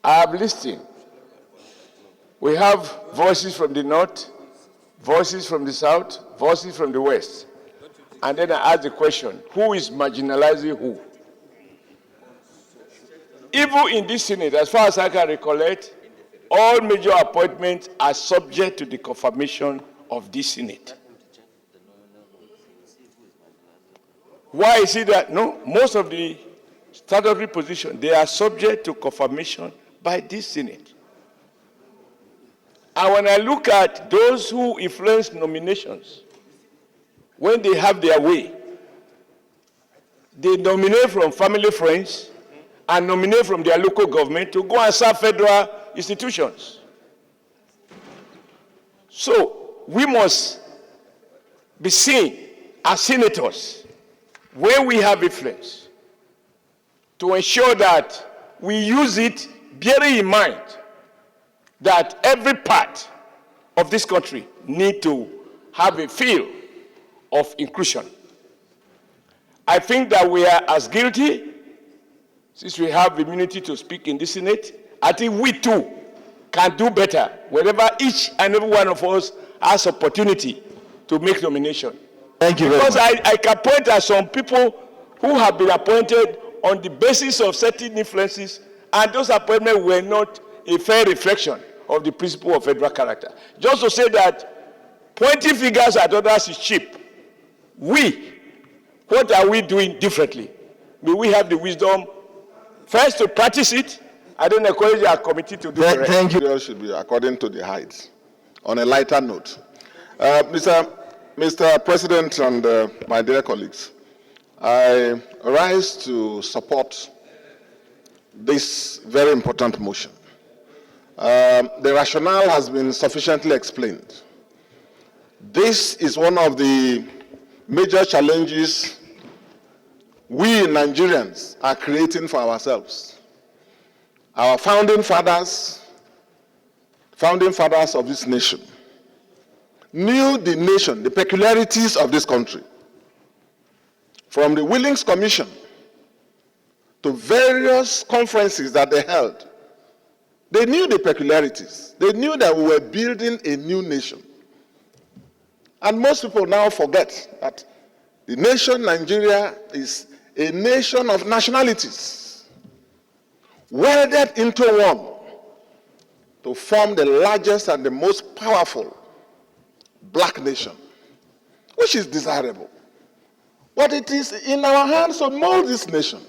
I have listened. We have voices from the north, voices from the south, voices from the west. And then I ask the question, who is marginalizing who? Even in this Senate, as far as I can recollect, all major appointments are subject to the confirmation of this Senate. Why is it that, no, most of the statutory positions, they are subject to confirmation by this Senate. And when I look at those who influence nominations, when they have their way, they nominate from family friends and nominate from their local government to go and serve federal institutions. So we must be seen as senators when we have influence to ensure that we use it bearing in mind that every part of this country need to have a feel of inclusion. I think that we are as guilty, since we have immunity to speak in the Senate. I think we too can do better whenever each and every one of us has opportunity to make nomination. Thank you very much. Because I can point at some people who have been appointed on the basis of certain influences, and those appointments were not a fair reflection of the principle of federal character. Just to say that pointing fingers at others is cheap. What are we doing differently? May we have the wisdom first to practice it, and then encourage our committee to do the rest. Thank you. It should be according to the heights. On a lighter note, Mr. President and my dear colleagues, I rise to support this very important motion. The rationale has been sufficiently explained. This is one of the major challenges we Nigerians are creating for ourselves. Our founding fathers of this nation, knew the nation, the peculiarities of this country. From the Willings Commission to various conferences that they held, they knew the peculiarities. They knew that we were building a new nation. And most people now forget that the nation Nigeria is a nation of nationalities, welded into one to form the largest and the most powerful black nation, which is desirable. But it is in our hands to mold this nation,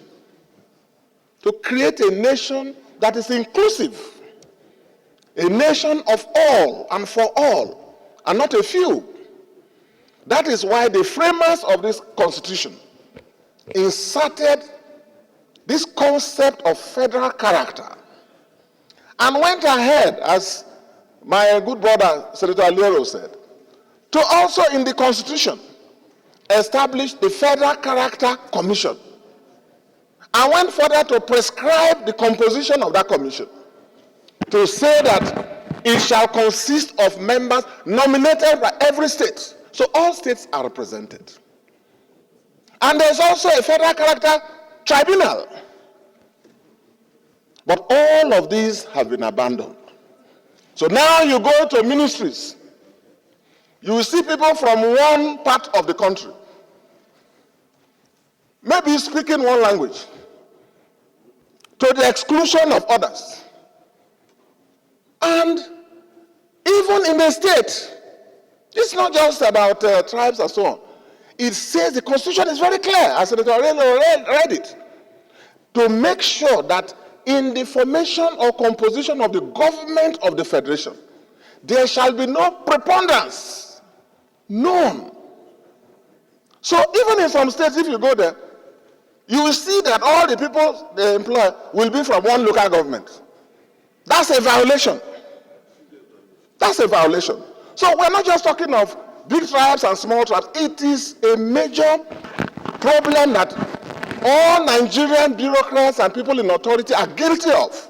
to create a nation that is inclusive, a nation of all and for all, and not a few. That is why the framers of this Constitution inserted this concept of federal character and went ahead, as my good brother Senator Aliero said, to also in the Constitution establish the Federal Character Commission and went further to prescribe the composition of that commission, to say that it shall consist of members nominated by every state. So all states are represented. And there's also a Federal Character Tribunal. But all of these have been abandoned. So now you go to ministries, you see people from one part of the country, maybe speaking one language, to the exclusion of others. And even in the state, it's not just about tribes and so on. It says the Constitution is very clear, as Senator Arelo read it, to make sure that in the formation or composition of the government of the Federation, there shall be no preponderance, none. So even in some states, if you go there, you will see that all the people they employ will be from one local government. That's a violation. That's a violation. So we're not just talking of big tribes and small tribes. It is a major problem that all Nigerian bureaucrats and people in authority are guilty of.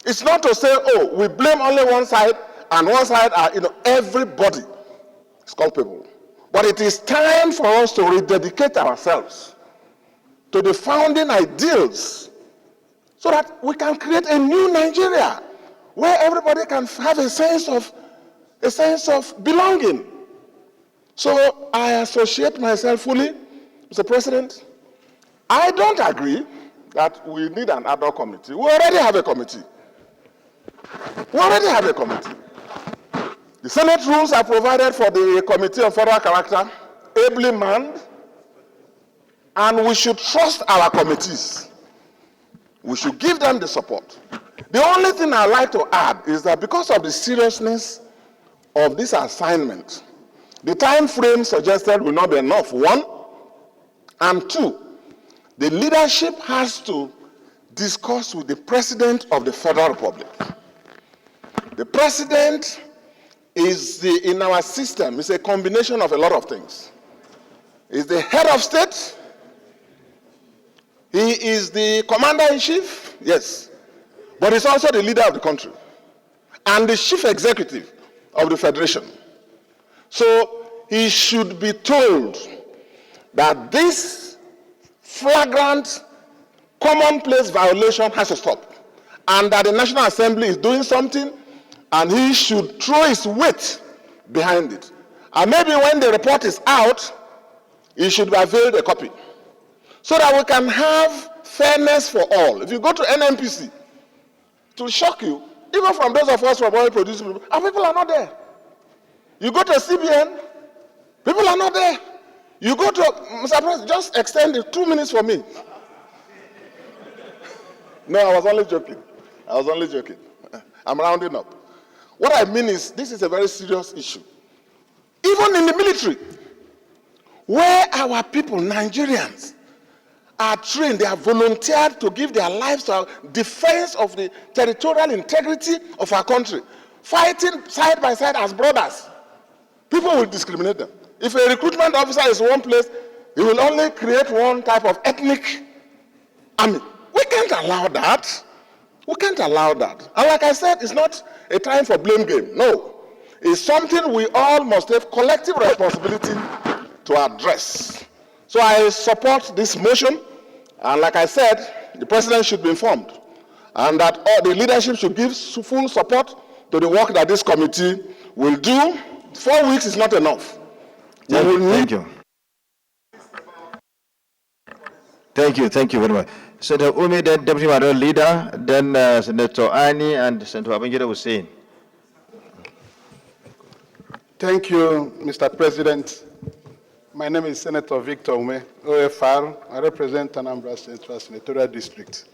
It's not to say, oh, we blame only one side, and one side are, everybody is culpable. But it is time for us to rededicate ourselves to the founding ideals so that we can create a new Nigeria where everybody can have a sense of belonging. So I associate myself fully, Mr. President. I don't agree that we need an ad hoc committee. We already have a committee. The Senate rules are provided for the Committee of Federal Character, ably manned, and we should trust our committees. We should give them the support. The only thing I'd like to add is that because of the seriousness of this assignment, the time frame suggested will not be enough, one. And two, the leadership has to discuss with the President of the Federal Republic. The President is in our system, is a combination of a lot of things. He's the head of state. He is the commander-in-chief, yes. But he's also the leader of the country and the chief executive of the federation. So he should be told that this flagrant commonplace violation has to stop, and that the National Assembly is doing something, and he should throw his weight behind it. And maybe when the report is out, he should be availed a copy, so that we can have fairness for all. If you go to NNPC, it will shock you, even from those of us who are oil producing people, our people are not there. You go to CBN, people are not there. You go to, Mr. President, just extend it 2 minutes for me. No, I was only joking. I'm rounding up. What I mean is, this is a very serious issue. Even in the military, where our people, Nigerians, are trained, they are volunteered to give their lives to our defense of the territorial integrity of our country, fighting side by side as brothers. People will discriminate them. If a recruitment officer is one place, he will only create one type of ethnic army. We can't allow that. And like I said, it's not a time for blame game. No. It's something we all must have collective responsibility to address. So I support this motion. And like I said, the president should be informed. And that all the leadership should give full support to the work that this committee will do. 4 weeks is not enough. Thank you. Thank you very much. Senator Umi, then Deputy Minority Leader, then Senator Ani and Senator Abangida Hussein. Thank you, Mr. President. My name is Senator Victor Ume, OFR. I represent Anambra Central Senatorial District.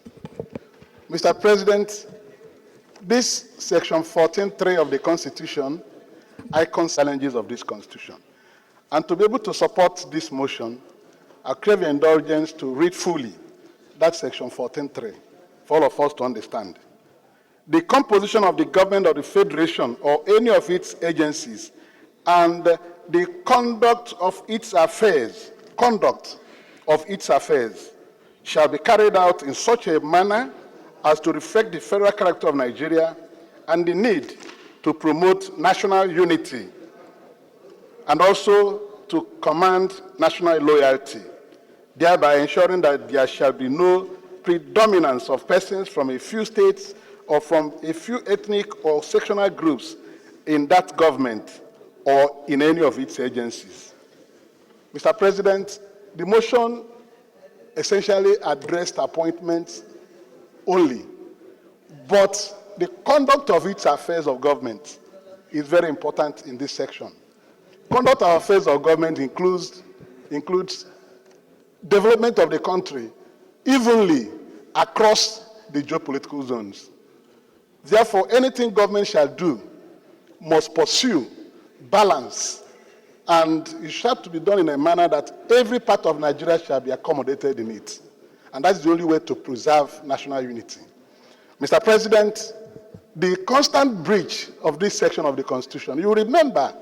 Mr. President, this section 14.3 of the Constitution icons challenges of this Constitution. And to be able to support this motion, I crave your indulgence to read fully that section 14.3 for all of us to understand. The composition of the government of the Federation or any of its agencies and the conduct of its affairs shall be carried out in such a manner as to reflect the federal character of Nigeria and the need to promote national unity and also to command national loyalty, thereby ensuring that there shall be no predominance of persons from a few states or from a few ethnic or sectional groups in that government or in any of its agencies. Mr. President, the motion essentially addressed appointments only, but the conduct of its affairs of government is very important in this section. Conduct of affairs of government includes development of the country evenly across the geopolitical zones. Therefore, anything government shall do must pursue balance, and it shall to be done in a manner that every part of Nigeria shall be accommodated in it. And that's the only way to preserve national unity. Mr. President, the constant breach of this section of the Constitution, you remember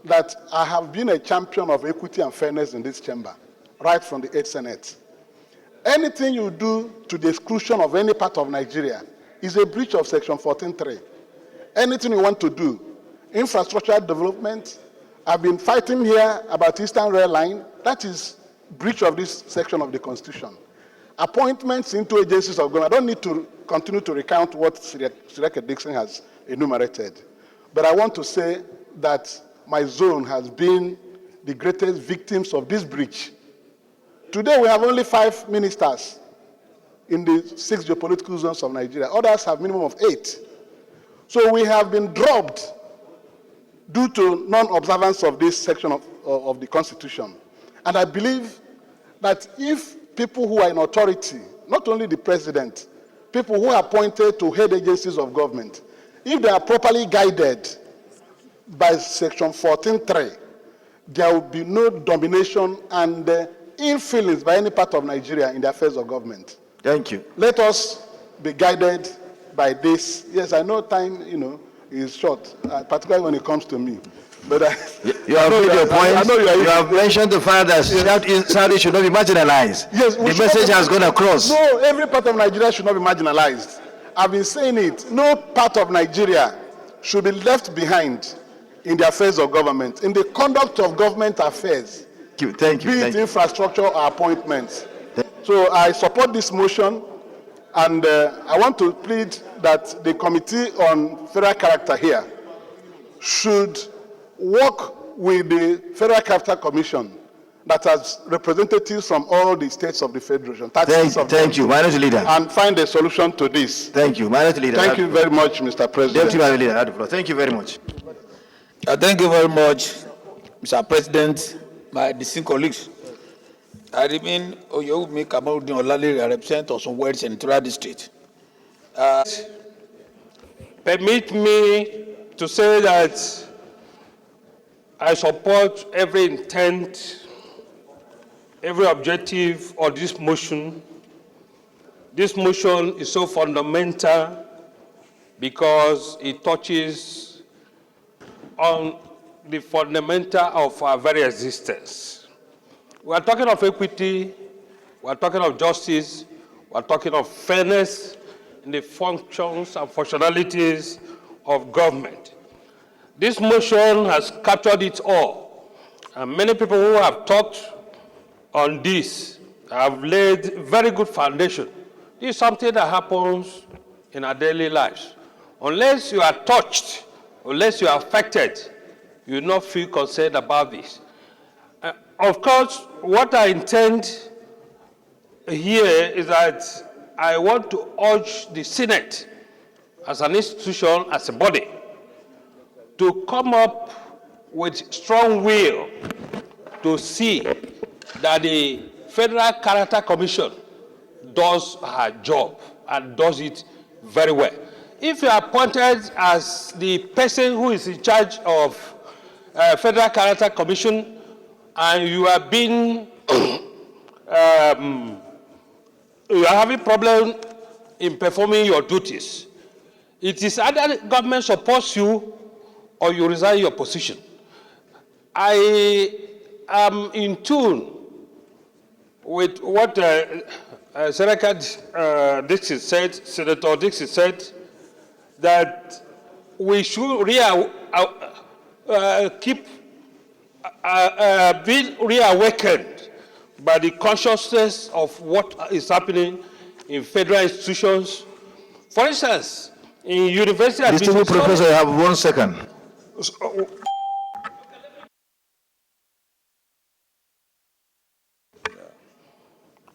that I have been a champion of equity and fairness in this chamber, right from the 8th Senate. Anything you do to the exclusion of any part of Nigeria is a breach of section 14.3. Anything you want to do, infrastructure development, I've been fighting here about Eastern Rail Line, that is breach of this section of the Constitution. appointments into agencies of government. I don't need to continue to recount what Sireke Dixon has enumerated. But I want to say that my zone has been the greatest victims of this breach. Today we have only 5 ministers in the 6 geopolitical zones of Nigeria. Others have minimum of 8. So we have been dropped due to non-observance of this section of the Constitution. And I believe that if people who are in authority, not only the president, people who are appointed to head agencies of government, if they are properly guided by section 14.3, there will be no domination and influence by any part of Nigeria in the affairs of government. Thank you. Let us be guided by this. Yes, I know time, is short, particularly when it comes to me. But you have made your point. I know you have mentioned the fact that Saudi should not be marginalized. Yes, the message has gone across. No, every part of Nigeria should not be marginalized. I've been saying it. No part of Nigeria should be left behind in the affairs of government, in the conduct of government affairs. Thank you. Be it infrastructure or appointments. So I support this motion, and I want to plead that the Committee on Federal Character here should work with the Federal Character Commission that has representatives from all the states of the Federation. Thank you, Minority Leader. And find a solution to this. Thank you, Minority Leader. Thank you very much, Mr. President. Deputy Minority Leader, have the floor. Thank you very much. Thank you very much, Mr. President, my distinguished colleagues. I remain Oyewumi Kamarudin Olale, I represent Oshiomole Senatorial District. Permit me to say that I support every intent, every objective of this motion. This motion is so fundamental because it touches on the fundamental of our very existence. We are talking of equity, we are talking of justice, we are talking of fairness in the functions and functionalities of government. This motion has captured it all. And many people who have talked on this have laid very good foundation. This is something that happens in our daily lives. Unless you are touched, unless you are affected, you will not feel concerned about this. Of course, what I intend here is that I want to urge the Senate as an institution, as a body, to come up with strong will to see that the Federal Character Commission does her job and does it very well. If you are appointed as the person who is in charge of Federal Character Commission and you are being, you are having problem in performing your duties, it is either government supports you or you resign your position. I am in tune with what Senator Dixon said, Senator Dixon said, that we should keep being reawakened by the consciousness of what is happening in federal institutions. For instance, in university... Distinguished Professor, you have 1 second.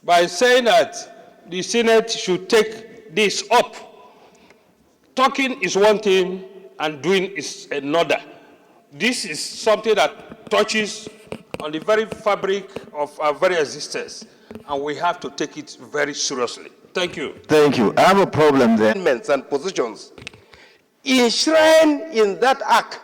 By saying that the Senate should take this up. Talking is one thing and doing is another. This is something that touches on the very fabric of our very existence, and we have to take it very seriously. Thank you. Thank you. I have a problem there. And positions. Enshrined in that act,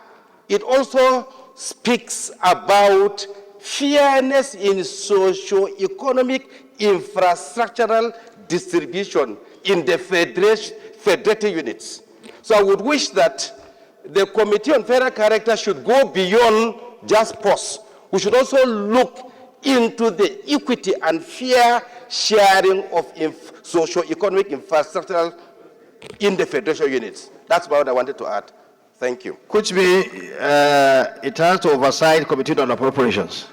it also speaks about fairness in socio-economic infrastructural distribution in the federated units. So I would wish that the Committee on Federal Character should go beyond just POS. We should also look into the equity and fair sharing of socio-economic infrastructure in the federation units. That's what I wanted to add. Thank you. Could be, it has to oversight Committee on Appropriations.